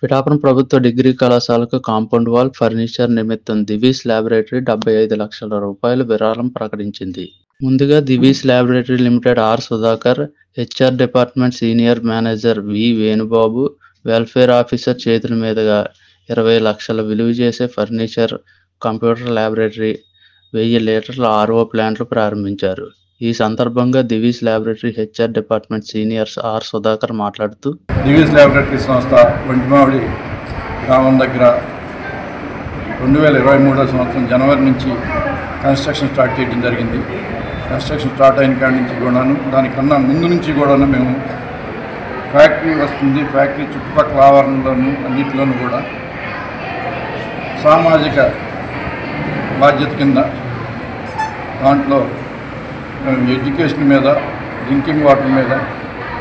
పిఠాపురం ప్రభుత్వ డిగ్రీ కళాశాలకు compound wall, furniture నిమిత్తం దివీస్ ల్యాబొరేటరీ 75 లక్షల రూపాయలు విరాళం ప్రకటించింది. ముందుగా Divi's laboratory limited R. Sudhakar, HR department senior manager V. Venubabu, welfare officer చేతుల మీదుగా 20 లక్షల విలువ చేసే ఫర్నిచర్, కంప్యూటర్ ల్యాబొరేటరీ, 1000 లీటర్ల ఆర్ఓ ప్లాంట్లు ప్రారంభించారు. ఈ సందర్భంగా Divi's laboratory HR department senior R. Sudhakar మాట్లాడుతూ, దివీస్ ల్యాబొరేటరీ సంస్థ వంటిమావిడి గ్రామం దగ్గర 2023 సంవత్సరం జనవరి నుంచి కన్స్ట్రక్షన్ స్టార్ట్ చేయడం జరిగింది. కన్స్ట్రక్షన్ స్టార్ట్ అయిన కాడి నుంచి కూడాను, దానికన్నా ముందు నుంచి కూడాను మేము ఫ్యాక్టరీ వస్తుంది, ఫ్యాక్టరీ చుట్టుపక్కల ఆవరణలోను అన్నింటిలోనూ కూడా సామాజిక బాధ్యత కింద దాంట్లో ఎడ్యుకేషన్ మీద, డ్రింకింగ్ వాటర్ మీద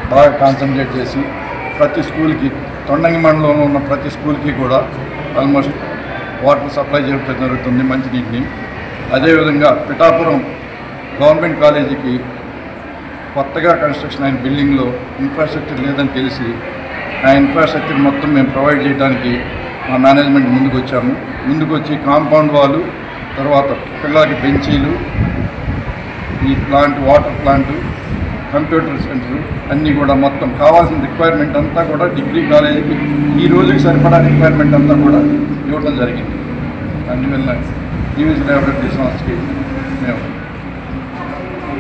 బాగా కాన్సన్ట్రేట్ చేసి ప్రతి స్కూల్కి, తొండంగి మండలంలో ఉన్న ప్రతి స్కూల్కి కూడా ఆల్మోస్ట్ వాటర్ సప్లై చేయడం జరుగుతుంది, మంచినీటిని. అదేవిధంగా పిఠాపురం గవర్నమెంట్ కాలేజీకి కొత్తగా కన్స్ట్రక్షన్ అయిన బిల్డింగ్లో ఇన్ఫ్రాస్ట్రక్చర్ లేదని తెలిసి ఆ ఇన్ఫ్రాస్ట్రక్చర్ మొత్తం మేము ప్రొవైడ్ చేయడానికి మా మేనేజ్మెంట్ ముందుకు వచ్చి కాంపౌండ్ వాళ్ళు, తర్వాత పిల్లలకి బెంచీలు, ఈ plant, water plant, computer centre అన్నీ కూడా మొత్తం కావాల్సిన రిక్వైర్మెంట్ అంతా కూడా డిగ్రీ కాలేజీకి ఈ రోజుకి సరిపడా రిక్వైర్మెంట్ అంతా కూడా ఇవ్వడం జరిగింది. అందువల్ల దివీస్ ల్యాబొరేటరీ సంస్థకి మేము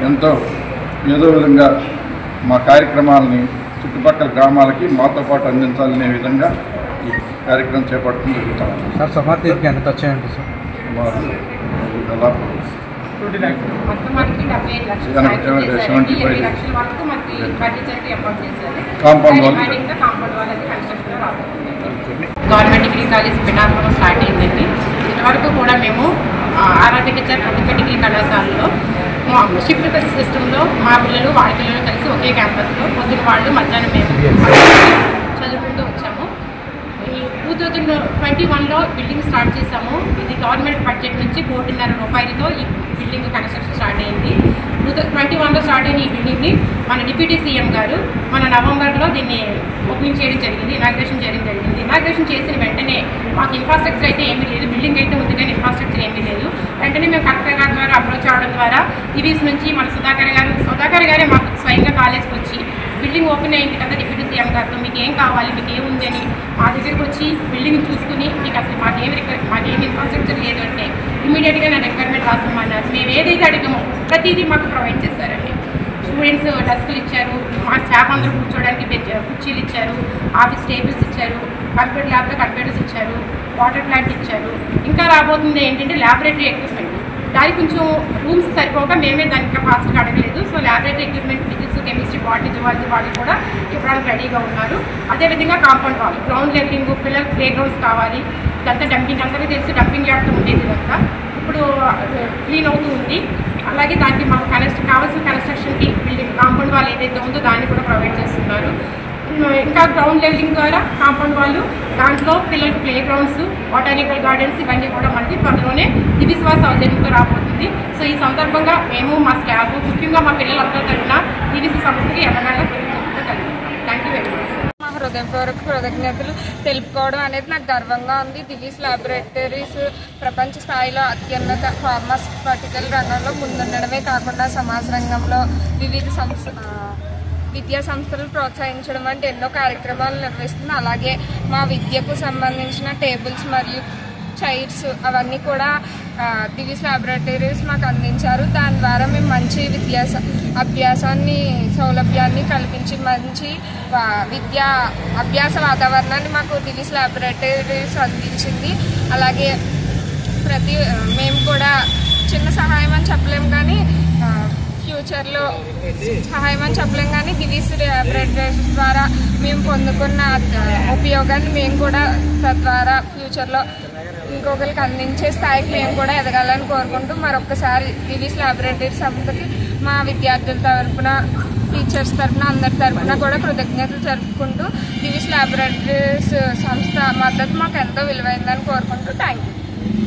ఎంతో ఏదో విధంగా మా కార్యక్రమాలని చుట్టుపక్కల గ్రామాలకి మాతో పాటు అందించాలనే విధంగా ఈ కార్యక్రమం చేపట్టడం జరుగుతాం. సార్ సుమారు తీర్పు ఎంత వచ్చాయండి సార్? సుమారు దాదాపు 75 లక్షల compound wall government degree college Pithapuram start అయిందండి. ఇంతవరకు కూడా మేము ఆర్ఆర్టీచర్ ప్రభుత్వ డిగ్రీ కళాశాలలో షిఫ్ట్ సిస్టంలో మా పిల్లలు వాళ్ళ పిల్లలు కలిసి ఒకే క్యాంపస్లో పొద్దున వాళ్ళు మధ్యాహ్నం మేము చదువుకుంటూ వచ్చాము. ఈ 2021లో బిల్డింగ్ స్టార్ట్ చేసాము. ఇది గవర్నమెంట్ బడ్జెట్ నుంచి 1.5 కోట్ల రూపాయలతో ఈ బిల్డింగ్ కన్స్ట్రక్షన్ స్టార్ట్ అయింది. 2021లో స్టార్ట్ అయిన ఈ బిల్డింగ్ని మన డిప్యూటీ సీఎం గారు మన నవంబర్లో దీన్ని ఓపెనింగ్ చేయడం జరిగింది, ఇనాగ్రేషన్ చేయడం జరిగింది. ఇనాగ్రేషన్ చేసిన వెంటనే మాకు ఇన్ఫ్రాస్ట్రక్చర్ అయితే ఏమీ లేదు, బిల్డింగ్ అయితే ఉంది కానీ ఇన్ఫ్రాస్ట్రక్చర్ ఏమీ లేదు. వెంటనే మేము కలెక్టర్ గారి ద్వారా అప్రోచ్ అవడం ద్వారా దివీస్ నుంచి మన సుధాకర్ గారే మాకు స్వయంగా కాలేజ్కి వచ్చి బిల్డింగ్ ఓపెన్ అయింది కదా డిప్యూటీ సీఎం గారితో, మీకు ఏం కావాలి, మీకు ఏముంది అని మా దగ్గరికి వచ్చి బిల్డింగ్ చూసుకుని మీకు అసలు మాకేమి ఇన్ఫ్రాస్ట్రక్చర్ లేదు అంటే ఇమీడియట్గా నా రిక్వైర్మెంట్ రాసమన్నారు. మేము ఏదైతే అడిగామో ప్రతిదీ మాకు ప్రొవైడ్ చేశారండి. స్టూడెంట్స్ డెస్క్లు ఇచ్చారు, మా స్టాఫ్ అందరూ కూర్చోవడానికి కుర్చీలు ఇచ్చారు, ఆఫీస్ టేబుల్స్ ఇచ్చారు, కంప్యూటర్ ల్యాబ్లో కంప్యూటర్స్ ఇచ్చారు, వాటర్ ప్లాంట్ ఇచ్చారు. ఇంకా రాబోతుంది ఏంటంటే ల్యాబొరేటరీ ఎక్విప్మెంట్. దానికి కొంచెం రూమ్స్ సరిపోక మేమే దానికి ఫాస్ట్గా అడగలేదు. So laboratory equipment physics, chemistry, botany, zoology వాళ్ళు కూడా ఇవ్వడానికి రెడీగా ఉన్నారు. అదేవిధంగా కాంపౌండ్ వాల్, గ్రౌండ్ లెవెలింగ్, పిల్లల ప్లే గ్రౌండ్స్ కావాలి. ఇదంతా డంపింగ్, అందరికీ తెలిసి డంపింగ్ యార్డ్ ఉండేది, ఇదంతా ఇప్పుడు క్లీన్ అవుతూ ఉంది. అలాగే దానికి మాకు కావాల్సిన కన్స్ట్రక్షన్కి బిల్డింగ్ కాంపౌండ్ వాల్ ఏదైతే ఉందో దాన్ని కూడా ప్రొవైడ్ చేస్తున్నారు. ఇంకా గ్రౌండ్ లెవెలింగ్ ద్వారా కాంపౌండ్ వాళ్ళు, దాంట్లో పిల్లలకి ప్లే గ్రౌండ్స్, బొటానికల్ గార్డెన్స్ ఇవన్నీ కూడా మనకి త్వరలోనే దివీస్ సౌజన్యంతో రాబోతుంది. సో ఈ సందర్భంగా మేము మా స్టాఫ్, ముఖ్యంగా మా పిల్లలందరూ తరఫున దివీస్ సంస్థకి ఎన్నగానో కృతజ్ఞతలు తెలుపుతున్నాం. Thank you very much. మా హృదయపూర్వక కృతజ్ఞతలు తెలుపుకోవడం అనేది నాకు గర్వంగా ఉంది. దివీస్ ల్యాబొరేటరీస్ ప్రపంచ స్థాయిలో అత్యున్నత ఫార్మాస్యూటికల్ రంగంలో ముందుండడమే కాకుండా సమాజ రంగంలో వివిధ విద్యా సంస్థలు ప్రోత్సహించడం వంటి ఎన్నో కార్యక్రమాలు నిర్వహిస్తుంది. అలాగే మా విద్యకు సంబంధించిన టేబుల్స్ మరియు చైర్స్ అవన్నీ కూడా దివీస్ ల్యాబొరేటరీస్ మాకు అందించారు. దాని ద్వారా మేము మంచి అభ్యాసాన్ని, సౌలభ్యాన్ని కల్పించి మంచి అభ్యాస వాతావరణాన్ని మాకు దివీస్ ల్యాబొరేటరీస్ అందించింది. అలాగే మేము కూడా చిన్న సహాయం అని చెప్పలేము కానీ ఫ్యూచర్లో సహాయం అని చెప్పలేం కానీ దివీస్ ల్యాబొరేటరీస్ ద్వారా మేము పొందుకున్న ఉపయోగాన్ని మేము కూడా తద్వారా ఫ్యూచర్లో ఇంకొకరికి అందించే స్థాయికి మేము కూడా ఎదగాలని కోరుకుంటూ మరొకసారి దివీస్ ల్యాబొరేటరీస్ సంస్థకి మా విద్యార్థుల తరఫున, టీచర్స్ తరఫున, అందరి తరఫున కూడా కృతజ్ఞతలు జరుపుకుంటూ దివీస్ ల్యాబొరేటరీస్ సంస్థ మద్దతు మాకు ఎంతో విలువైందని కోరుకుంటూ థ్యాంక్ యూ.